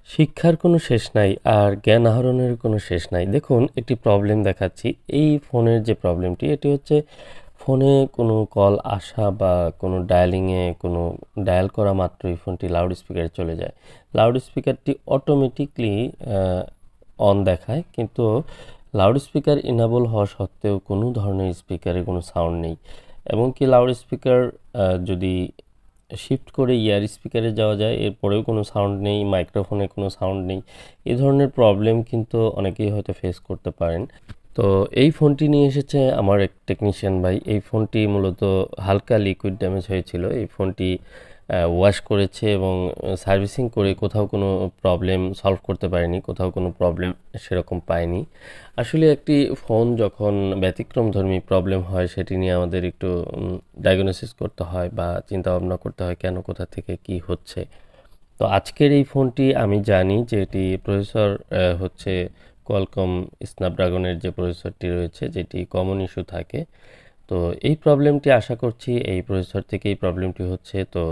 শিক্ষার কোনো শেষ নাই আর জ্ঞান আহরণের কোনো শেষ নাই। দেখুন একটি প্রবলেম দেখাচ্ছি। এই ফোনের যে প্রবলেমটি এটি হচ্ছে ফোনে কোনো কল আসা বা কোনো ডায়ালিংয়ে কোনো ডায়াল করা মাত্রই ফোনটি লাউড স্পিকারে চলে যায়। লাউড স্পিকারটি অটোমেটিকলি অন দেখায়, কিন্তু লাউড স্পিকার ইনেবল হওয়া সত্ত্বেও কোনো ধরনের স্পিকারে কোনো সাউন্ড নেই। এবং কি লাউড স্পিকার যদি শিফট করে ইয়ার স্পিকারে যাওয়া যায়, এরপরেও কোনো সাউন্ড নেই, মাইক্রোফোনে কোনো সাউন্ড নেই। এই ধরনের প্রবলেম কিন্তু অনেকেই হয়তো ফেস করতে পারেন। তো এই ফোনটি নিয়ে এসেছে আমার এক টেকনিশিয়ান ভাই। এই ফোনটি মূলত হালকা লিকুইড ড্যামেজ হয়েছিল। এই ফোনটি ওয়াশ করেছে এবং সার্ভিসিং করে কোথাও কোনো প্রবলেম সলভ করতে পারেনি, কোথাও কোনো প্রবলেম সেরকম পায়নি। আসলে একটি ফোন যখন ব্যতিক্রমধর্মী প্রবলেম হয় সেটি নিয়ে আমাদের একটু ডায়াগনোসিস করতে হয় বা চিন্তা ভাবনা করতে হয় কেন, কোথা থেকে কি হচ্ছে। তো আজকের এই ফোনটি আমি জানি যে এটি প্রসেসর হচ্ছে কোয়ালকম স্ন্যাপড্রাগনের যে প্রসেসরটি রয়েছে, যেটি কমন ইস্যু থাকে। তো এই প্রবলেমটি আশা করছি এই প্রসেসর থেকে এই প্রবলেমটি হচ্ছে। তো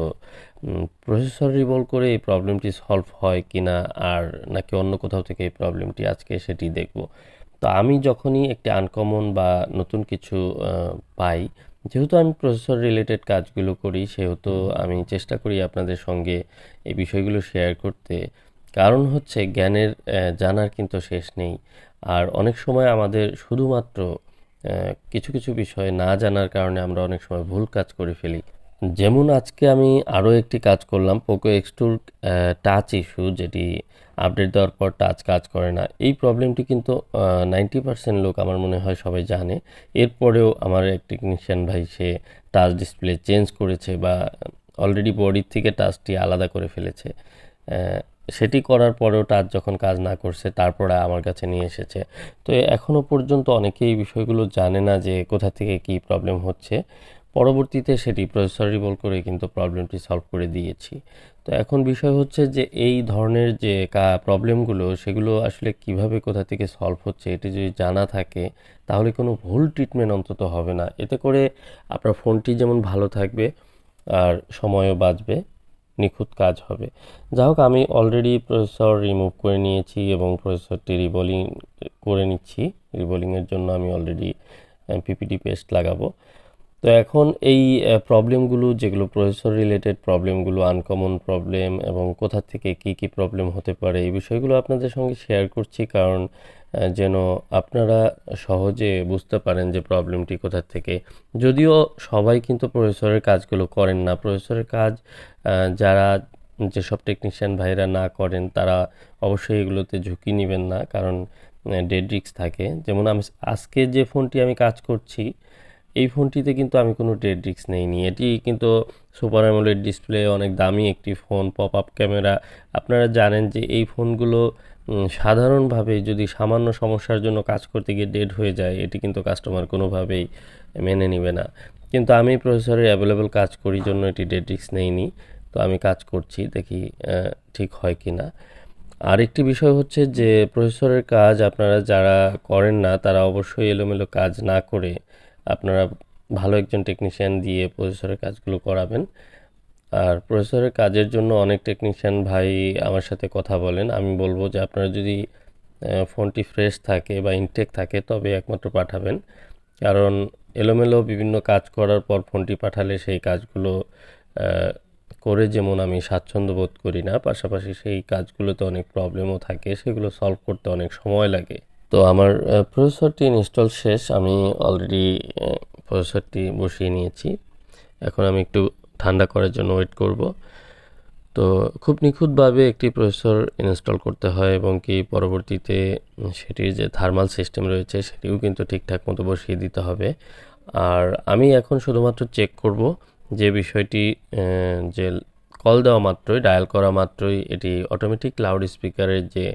প্রসেসর রিভলভ করে এই প্রবলেমটি সলভ হয় কিনা আর নাকি অন্য কোথাও থেকে এই প্রবলেমটি, আজকে সেটি দেখব। তো আমি যখনই একটি আনকমন বা নতুন কিছু পাই, যেহেতু আমি প্রসেসর রিলেটেড কাজগুলো করি, সেহেতু আমি চেষ্টা করি আপনাদের সঙ্গে এই বিষয়গুলো শেয়ার করতে। কারণ হচ্ছে জ্ঞানের জানার কিন্তু শেষ নেই। আর অনেক সময় আমাদের শুধুমাত্র কিছু কিছু বিষয় না জানার কারণে আমরা অনেক সময় ভুল কাজ করে ফেলি। যেমন আজকে আমি আরও একটি কাজ করলাম, পোকো এক্স2 টাচ ইস্যু, যেটি আপডেট দেওয়ার পর টাচ কাজ করে না। এই প্রবলেমটি কিন্তু 90% লোক আমার মনে হয় সবাই জানে। এরপরেও আমার এক টেকনিশিয়ান ভাই সে টাচ ডিসপ্লে চেঞ্জ করেছে বা অলরেডি বডির থেকে টাচটি আলাদা করে ফেলেছে। সেটি করার পরেও টাচ যখন কাজ না করছে তারপরে আমার কাছে নিয়ে এসেছে। তো এখনও পর্যন্ত অনেকেই এই বিষয়গুলো জানে না যে কোথা থেকে কী প্রবলেম হচ্ছে। পরবর্তীতে সেটি প্রসেসর রিভলভ করে কিন্তু প্রবলেমটি সলভ করে দিয়েছি। তো এখন বিষয় হচ্ছে যে এই ধরনের যে প্রবলেমগুলো সেগুলো আসলে কিভাবে কোথা থেকে সলভ হচ্ছে এটি যদি জানা থাকে, তাহলে কোনো ভুল ট্রিটমেন্ট অন্তত হবে না। এতে করে আপনার ফোনটি যেমন ভালো থাকবে আর সময়ও বাঁচবে, নিখুঁত কাজ হবে। যাই হোক, আমি অলরেডি প্রসেসর রিমুভ করে নিয়েছি এবং প্রসেসরটি রিবোলিং করে নিচ্ছি। রিবোলিংয়ের জন্য আমি অলরেডি পিপিটি পেস্ট লাগাবো। তো এখন এই প্রবলেমগুলো, যেগুলো প্রসেসর রিলেটেড প্রবলেমগুলো, আনকমন প্রবলেম এবং কোথা থেকে কি কি প্রবলেম হতে পারে, এই বিষয়গুলো আপনাদের সঙ্গে শেয়ার করছি, কারণ যেন আপনারা সহজে বুঝতে পারেন যে প্রবলেমটি কোথা থেকে। যদিও সবাই কিন্তু প্রসেসরের কাজগুলো করেন না। প্রসেসরের কাজ যারা, যেসব টেকনিশিয়ান ভাইরা না করেন তারা অবশ্যই এগুলোতে ঝুঁকি নেবেন না, কারণ ডেড রিস্ক থাকে। যেমন আমি আজকে যে ফোনটি আমি কাজ করছি, এই ফোনটিতে কিন্তু আমি কোনো ডেড রিস্ক নেইনি। এটি কিন্তু সুপার অ্যামোলেড ডিসপ্লে, অনেক দামি একটি ফোন, পপ আপ ক্যামেরা। আপনারা জানেন যে এই ফোনগুলো সাধারণভাবে যদি সামান্য সমস্যার জন্য কাজ করতে গিয়ে ডেড হয়ে যায়, এটি কিন্তু কাস্টমার কোনোভাবেই মেনে নেবে না। কিন্তু আমি প্রসেসরে অ্যাভেলেবল কাজ করি জন্য এটি ডেড রিস্ক নেইনি। তো আমি কাজ করছি, দেখি ঠিক হয় কি না। আরেকটি বিষয় হচ্ছে যে প্রসেসরের কাজ আপনারা যারা করেন না তারা অবশ্যই এলোমেলো কাজ না করে আপনারা ভালো একজন টেকনিশিয়ান দিয়ে প্রসেসরের কাজগুলো করাবেন। আর প্রসেসরের কাজের জন্য অনেক টেকনিশিয়ান ভাই আমার সাথে কথা বলেন। আমি বলবো যে আপনারা যদি ফোনটি ফ্রেশ থাকে বা ইনটেক থাকে তবে একমাত্র পাঠাবেন, কারণ এলোমেলো বিভিন্ন কাজ করার পর ফোনটি পাঠালে সেই কাজগুলো করে যেমন আমি স্বাচ্ছন্দ্য বোধ করি না, পাশাপাশি সেই কাজগুলোতে অনেক প্রবলেমও থাকে, সেগুলো সলভ করতে অনেক সময় লাগে। তো আমার প্রসেসরটি ইনস্টল শেষ, আমি অলরেডি প্রসেসরটি বসিয়ে নিয়েছি। এখন আমি একটু ঠান্ডা করার জন্য ওয়েট করব। তো খুব নিখুঁতভাবে একটি প্রসেসর ইনস্টল করতে হয় এবং কি পরবর্তীতে সেটির যে থার্মাল সিস্টেম রয়েছে সেটিও কিন্তু ঠিকঠাক মতো বসিয়ে দিতে হবে। আর আমি এখন শুধুমাত্র চেক করব যে বিষয়টি, যে কল দেওয়া মাত্রই, ডায়াল করা মাত্রই এটি অটোমেটিক লাউড স্পিকারের যে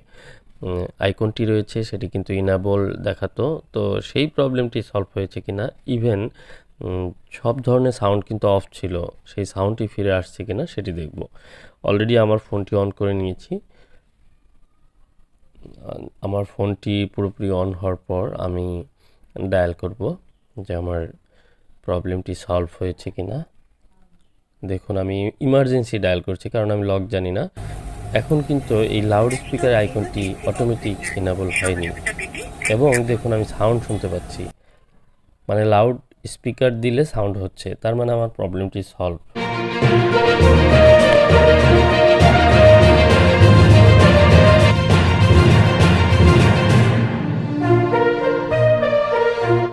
আইকনটি রয়েছে সেটি কিন্তু ইনেবল দেখাতো। তো সেই প্রবলেমটি সলভ হয়েছে কিনা, ইভেন সব ধরনের সাউন্ড কিন্তু অফ ছিল, সেই সাউন্ডটি ফিরে আসছে কিনা সেটি দেখব। অলরেডি আমার ফোনটি অন করে নিয়েছি। আমার ফোনটি পুরোপুরি অন হওয়ার পর আমি ডায়াল করব যে আমার প্রবলেমটি সলভ হয়েছে কিনা। দেখুন আমি ইমার্জেন্সি ডায়াল করছি, কারণ আমি লক জানি না। এখন কিন্তু এই লাউড স্পিকার আইকনটি অটোমেটিক এনেবল হয়নি এবং দেখুন আমি সাউন্ড শুনতে পাচ্ছি, মানে লাউড স্পিকার দিলে সাউন্ড হচ্ছে, তার মানে আমার প্রবলেমটি সলভ।